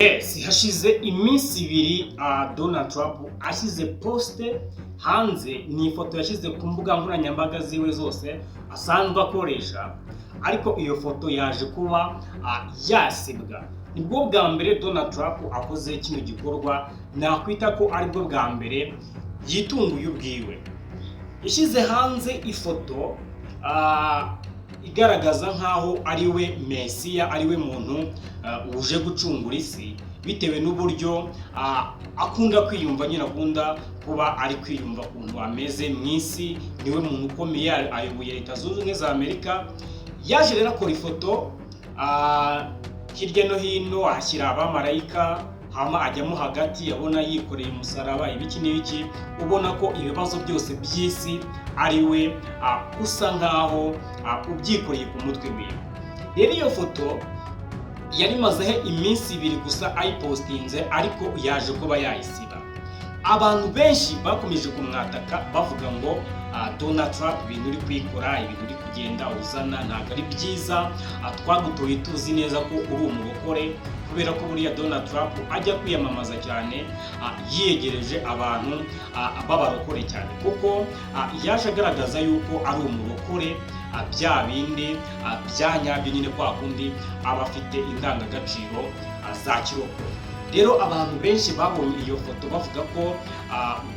Hashize iminsi ibiri Donald Trump ashyize poste hanze. Ni ifoto yashyize ku mbuga nkoranyambaga ziwe zose asanzwe akoresha, ariko iyo foto yaje kuba yasibwa. Nibwo bwa mbere Donald Trump akoze kino gikorwa, nakwita ko aribwo bwa mbere yitunguye ubwiwe. Yashyize hanze ifoto igaragaza nkaho ariwe Mesiya, ariwe muntu uje gucungura isi, bitewe n'uburyo akunda kwiyumva, nyine akunda kuba ari kwiyumva ukuntu ameze mu isi. Niwe muntu ukomeye, ayoboye Leta Zunze Ubumwe za Amerika. Yaje rero akora ifoto hirya no hino, ashyira abamarayika, hama ajyamo hagati, abona yikoreye umusaraba, ibiki n'ibiki, ubona ko ibibazo byose by'isi ariwe usa nkaho ubyikoreye ku mutwe wiwe. Rero iyo foto yari mazeho iminsi ibiri gusa ayipostinze, ariko yaje kuba yayisiba. Abantu benshi bakomeje kumwataka bavuga ngo Donald Trump, ibintu uri kwikora, ibintu uri kugenda uzana ntabwo ari byiza, twagutoye tuzi neza ko uri umurokore, kubera ko buriya Donald Trump ajya kwiyamamaza cyane yiyegereje abantu b'abarokore cyane, kuko yaje agaragaza yuko ari umurokore, bya bindi bya nyabyo, nyine kwa kundi aba afite indangagaciro za kirokore. Rero abantu benshi babonye iyo foto bavuga ko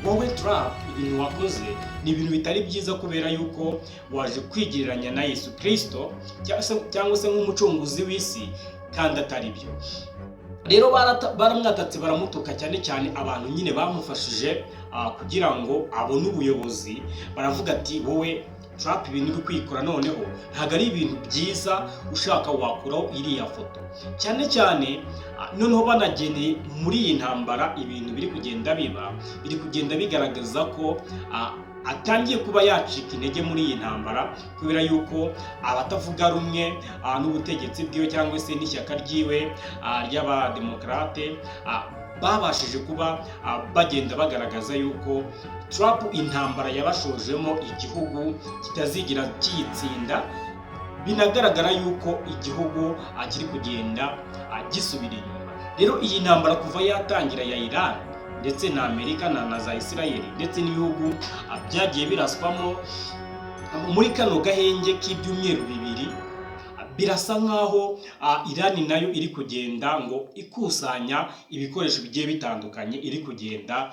wowe Trump, ibintu wakoze ni ibintu bitari byiza, kubera yuko waje kwigereranya na Yesu Kristo cyangwa se nk'umucunguzi w'isi, kandi atari byo. Rero baramwatatse, baramutuka cyane cyane abantu nyine bamufashije kugira ngo abone ubuyobozi. Baravuga ati, wowe Trump, ibintu uri kwikora noneho ntabwo ari ibintu byiza, ushaka wakuraho iriya foto. Cyane cyane noneho banagendeye muri iyi ntambara, ibintu biri kugenda bigaragaza ko atangiye kuba yacika intege muri iyi ntambara, kubera yuko abatavuga rumwe n'ubutegetsi bwiwe cyangwa se n'ishyaka ryiwe ry'abademokarate babashije kuba bagenda bagaragaza yuko Trump intambara yabashojemo igihugu kitazigira kiyitsinda. Binagaragara yuko igihugu kiri kugenda gisubira inyuma. Rero iyi ntambara kuva yatangira ya Iran ndetse na Amerika na za Israel ndetse n'ibihugu byagiye biraswamo muri kano gahenge k'ibyumweru bibiri, birasa nkaho Iran nayo iri kugenda ngo ikusanya ibikoresho bigiye bitandukanye, iri kugenda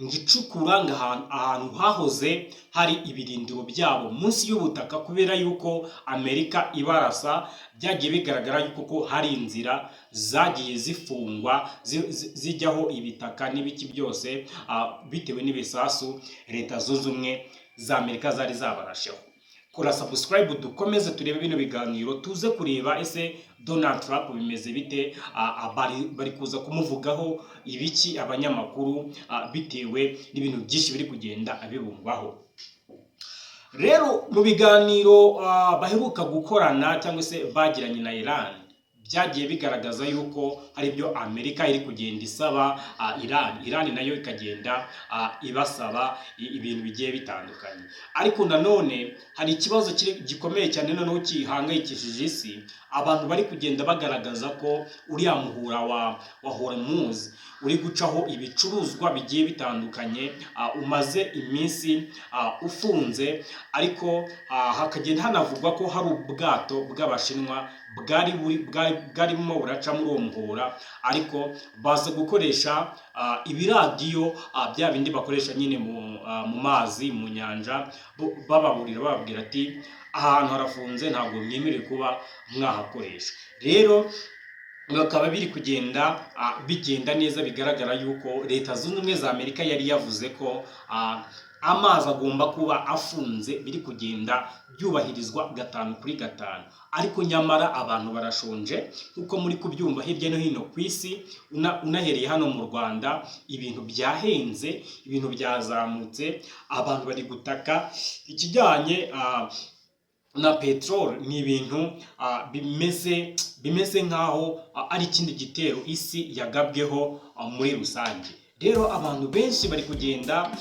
ngicukura ahantu hahoze hari ibirindiro byabo munsi y'ubutaka, kubera yuko Amerika ibarasa. Byagiye bigaragara yuko ko hari inzira zagiye zifungwa zijyaho ibitaka n'ibiki byose, bitewe n'ibisasu Leta Zunze Ubumwe za Amerika zari zabarasheho. Kora subscribe dukomeze turebe bino biganiro, tuze kureba ese Donald Trump bimeze bite, bari kuza kumuvugaho ibiki abanyamakuru, bitewe n'ibintu byinshi biri kugenda bibumbaho. Rero mu biganiro baheruka gukorana cyangwa se bagiranye na Iran, byagiye bigaragaza yuko hari ibyo Amerika iri kugenda isaba Iran nayo ikagenda ibasaba ibintu bigiye bitandukanye. Ariko nanone hari ikibazo gikomeye cyane noneho kihangayikishije isi. Abantu bari kugenda bagaragaza ko uriya muhura wa Hormuz uri gucaho ibicuruzwa bigiye bitandukanye umaze iminsi ufunze, ariko hakagenda hanavugwa ko hari ubwato bw'Abashinwa bwarimo buraca muri uwo muhora, ariko baza gukoresha ibiradiyo bya bindi bakoresha nyine mu mazi, mu nyanja, bababwira ati ahantu harafunze, ntabwo mwemerewe kuba mwahakoresha. Rero bakaba biri kugenda bigenda neza. Bigaragara yuko Leta Zunze Ubumwe za Amerika yari yavuze ko amazi agomba kuba afunze, biri kugenda byubahirizwa 5/5, ariko nyamara abantu barashonje kuko muri kubyumva hirya no hino ku isi. Unahereye hano mu Rwanda, ibintu byahenze, ibintu byazamutse, abantu bari gutaka ikijyanye na petrol. Ni ibintu bimeze nkaho ari ikindi gitero isi yagabweho muri rusange. Rero abantu benshi bari kugenda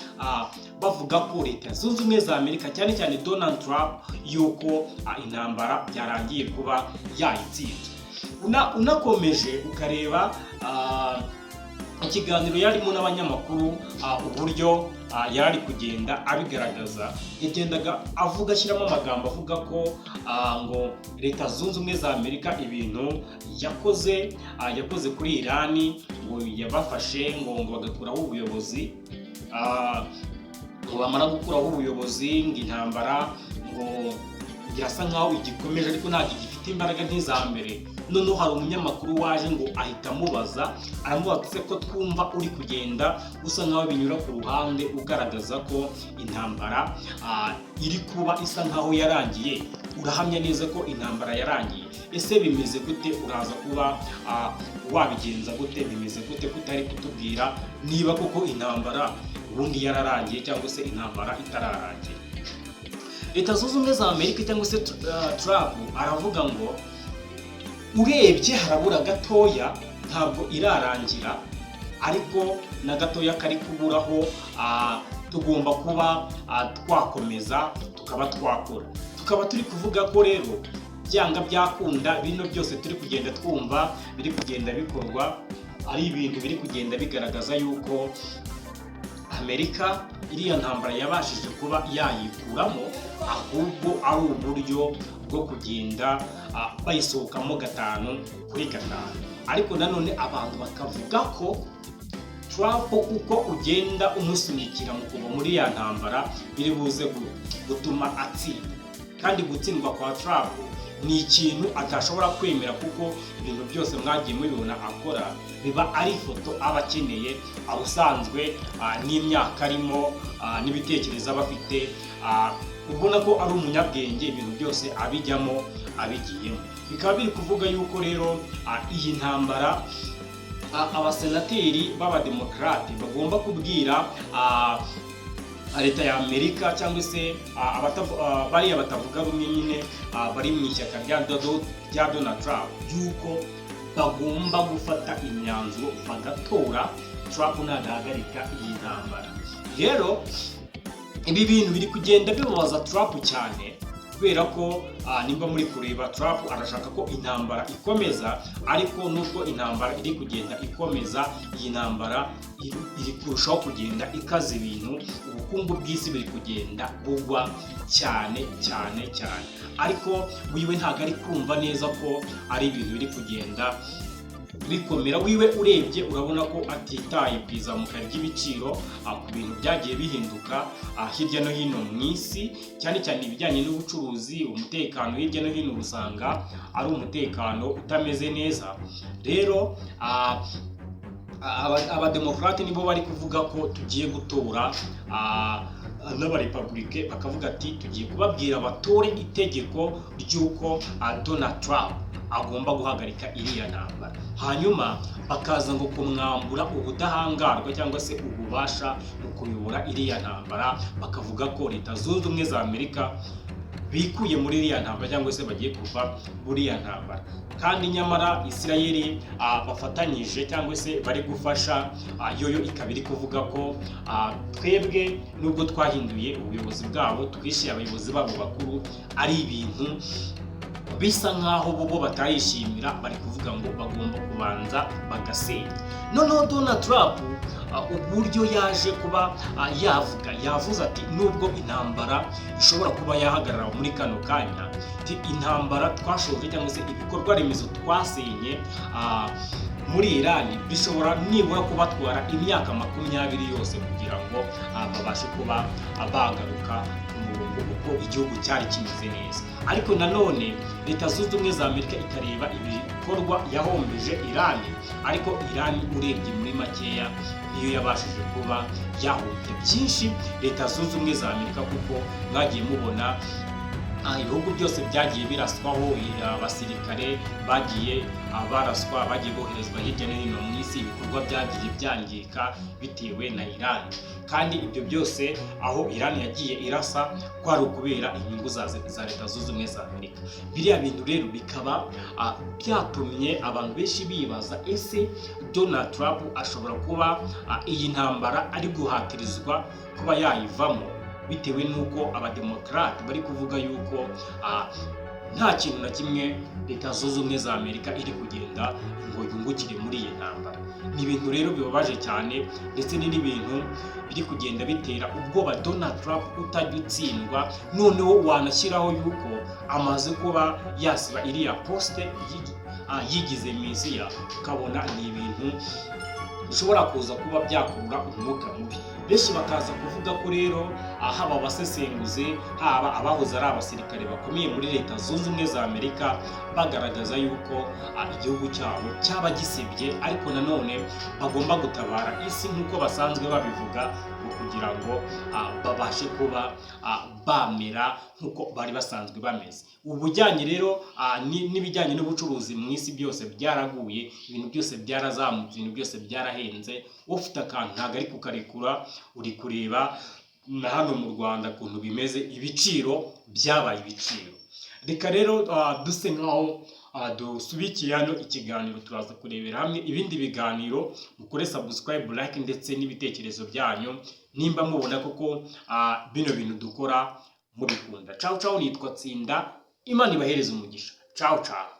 bavuga ko Leta Zunze Ubumwe za Amerika, cyane cyane Donald Trump, yuko intambara byarangiye kuba yayitsinze. unakomeje ukareba ikiganiro yarimo n'abanyamakuru uburyo yari kugenda abigaragaza, yagendaga avuga ashyiramo amagambo avuga ko ngo Leta Zunze Ubumwe za Amerika ibintu yakoze kuri Irani ngo yabafashe ngo bagakuraho ubuyobozi, ngo bamara gukuraho ubuyobozi ngo intambara ngo birasa nkaho igikomeje ariko ntabwo gifite imbaraga nk'iza mbere. Noneho hari umunyamakuru waje ngo ahita amubaza, aramubaza ko twumva uri kugenda usa nkaho binyura ku ruhande ugaragaza ko intambara iri kuba isa nkaho yarangiye, urahamya neza ko intambara yarangiye? Ese bimeze gute? Uraza kuba wabigenza gute? Bimeze gute kutari kutubwira niba koko intambara ubundi yararangiye cyangwa se intambara itararangiye? Leta Zunze Ubumwe za Amerika cyangwa se Trump aravuga ngo urebye harabura gatoya, ntabwo irarangira, ariko na gatoya kari kuburaho, tugomba kuba twakomeza tukaba twakora. Tukaba turi kuvuga ko rero byanga byakunda bino byose turi kugenda twumva biri kugenda bikorwa ari ibintu biri kugenda bigaragaza yuko Amerika iriya ntambara yabashije kuba yayikuramo, ahubwo ari uburyo bwo kugenda bayisohokamo 5 kuri 5. Ariko nanone abantu bakavuga ko Trump uko ugenda umusunikira mu kuva muri ya ntambara biri buze gutuma atsinda, kandi gutsindwa kwa Trump ni ikintu atashobora kwemera, kuko ibintu byose mwagiye mubibona akora biba ari ifoto aba akeneye, ubusanzwe n'imyaka arimo n'ibitekerezo aba afite, ubona ko ari umunyabwenge, ibintu byose abijyamo abigiyemo. Bikaba biri kuvuga yuko rero iyi ntambara abasenateri b'abademokarate bagomba kubwira Leta ya Amerika cyangwa se bariya batavuga rumwe nyine bari mu ishyaka rya Donald Trump yuko bagomba gufata imyanzuro bagatora Trump nagahagarika iyi ntambara. Rero ibi bintu biri kugenda bibabaza Trump cyane, kubera ko nimba muri kureba Trump arashaka ko intambara ikomeza, ariko nubwo intambara iri kugenda ikomeza, iyi ntambara iri kurushaho kugenda ikaza ibintu, ubukungu bw'isi buri kugenda bugwa cyane cyane cyane, ariko wiwe ntabwo ari kumva neza ko ari ibintu biri kugenda bikomera. Wiwe urebye urabona ko atitaye ku izamuka ry'ibiciro, ku bintu byagiye bihinduka hirya no hino mu isi, cyane cyane ibijyanye n'ubucuruzi, umutekano hirya no hino usanga ari umutekano utameze neza. Rero abademokarate nibo bari kuvuga ko tugiye gutora, n'abarepublike bakavuga ati tugiye kubabwira batore itegeko ry'uko Donald Trump agomba guhagarika iriya ntambara, hanyuma bakaza ngo kumwambura ubudahangarwa cyangwa se ububasha mu kuyobora iriya ntambara, bakavuga ko Leta Zunze Ubumwe za Amerika bikuye muri iriya ntambara cyangwa se bagiye kuva muri iriya ntambara. Kandi nyamara Isirayeli bafatanyije cyangwa se bari gufasha, yoyo ikaba iri kuvuga ko twebwe nubwo twahinduye ubuyobozi bwabo, twishyuye abayobozi babo bakuru, ari ibintu bisa nkaho bo batayishimira, bari kuvuga ngo bagomba kubanza bagasenya. Noneho Donald Trump uburyo yaje kuba yavuze ati nubwo intambara ishobora kuba yahagarara muri kano kanya, intambara twashoje cyangwa se ibikorwa remezo twasenye muri Irani bishobora nibura kubatwara imyaka 20 yose kugira ngo babashe kuba bagaruka ku murongo uko igihugu cyari kimeze neza. Ariko nanone Leta Zunze Ubumwe za Amerika ikareba ibikorwa yahombeje Irani, ariko Irani urebye muri makeya niyo yabashije kuba yahombye byinshi Leta Zunze Ubumwe za Amerika, kuko mwagiye mubona ibihugu byose byagiye biraswaho abasirikare bagiye baraswa, bagiye boherezwa hirya no hino mu isi, ibikorwa byagiye byangirika bitewe na Irani. Kandi ibyo byose aho Irani yagiye irasa kwari ukubera inyungu za Leta Zunze Ubumwe za Amerika. Biriya bintu rero bikaba byatumye abantu benshi bibaza, ese Donald Trump ashobora kuba iyi ntambara ari guhatirizwa kuba yayivamo, bitewe n'uko abademokarate bari kuvuga yuko nta kintu na kimwe Leta Zunze Ubumwe za Amerika iri kugenda ngo yungukire muri iyi ntambara. Ni ibintu rero bibabaje cyane, ndetse n'ibintu biri kugenda bitera ubwoba Donald Trump utajya utsindwa, noneho wanashyiraho yuko amaze kuba yasiba iriya poste yigize Mesiya, ukabona ni ibintu bishobora kuza kuba byakurura umwuka mubi. Benshi bakaza kuvuga ko rero haba abasesenguzi, haba abahoze ari abasirikare bakomeye muri Leta Zunze Ubumwe za Amerika, bagaragaza yuko igihugu cyabo cyaba gisebye, ariko nanone bagomba gutabara isi nk'uko basanzwe babivuga, kugira ngo babashe kuba bamera nk'uko bari basanzwe bameze. Ubujyanye rero n'ibijyanye n'ubucuruzi mu isi byose byaraguye, ibintu byose byarazamutse, ibintu byose byarahenze. Ufite akantu ntabwo ari kukarekura. Uri kureba na hano mu Rwanda ukuntu bimeze, ibiciro byabaye ibiciro. Reka rero duse nkaho dusubikiye hano ikiganiro, turaza kurebera hamwe ibindi biganiro. Mukore subscribe, like ndetse n'ibitekerezo byanyu nimba mubona koko bino bintu dukora mubikunda. Ciao ciao, nitwa Tsinda, Imana ibahereze umugisha. Ciao ciao.